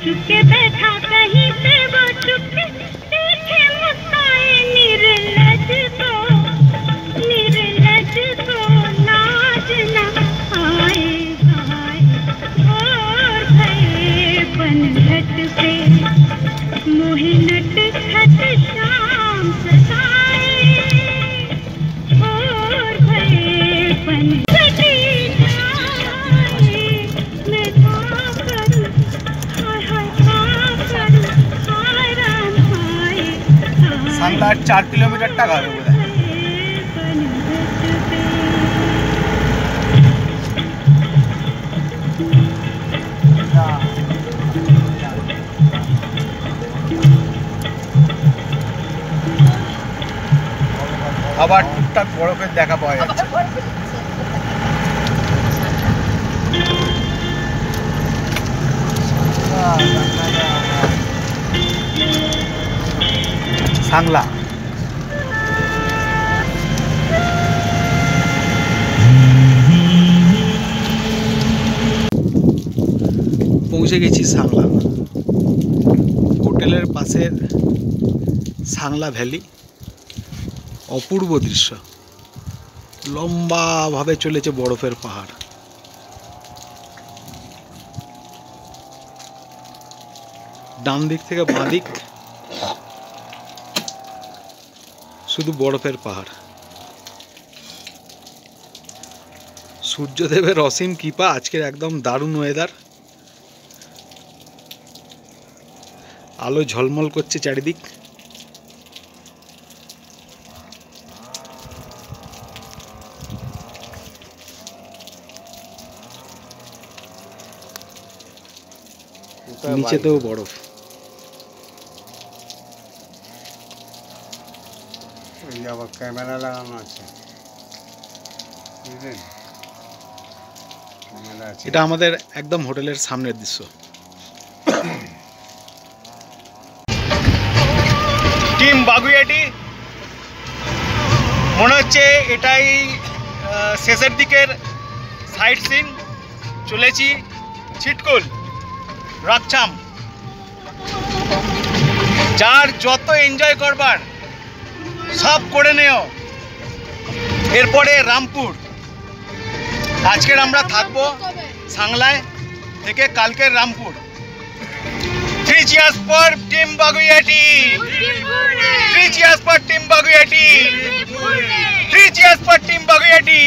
चुपके बैठा कहीं से वो चुपके देखे मुस्काए निर्लज को लाज न आए हाय और भये पनघट पे मोहे नट खट शाम सताए और भये पनघट सांगला 4 किलोमीटर टाका হবে বোধহয়। আবার টুকটাক বরফের দেখা পাওয়া যাচ্ছে। सांगला পৌঁছে গেছি सांगला হোটেলের পাশের सांगला ভ্যালি। অপূর্ব দৃশ্য, লম্বাভাবে চলেছে বরফের পাহাড়। ডান দিক থেকে বাঁ দিক শুধু বরফের পাহাড়। সূর্যদেবের অসীম কৃপা, আজকের একদম দারুণ ওয়েদার। আলো ঝলমল করছে চারিদিক। নিচেতেও বরফ। ক্যামেরা লাগানো আছে, এটা আমাদের একদম হোটেলের সামনের দৃশ্য। টিম বাগুইয়াটি, মনে হচ্ছে এটাই শেষের দিকের সাইট সিন। চলেছি ছিটকুল, রাকছাম। যার যত এনজয় করবার সব করে নেও। এরপরে রামপুর। আজকের আমরা থাকবো सांगलाয়, থেকে কালকের Rampur. 3 cheers for team Baguiati, 3 cheers for team Baguiati, 3 cheers for team Baguiati.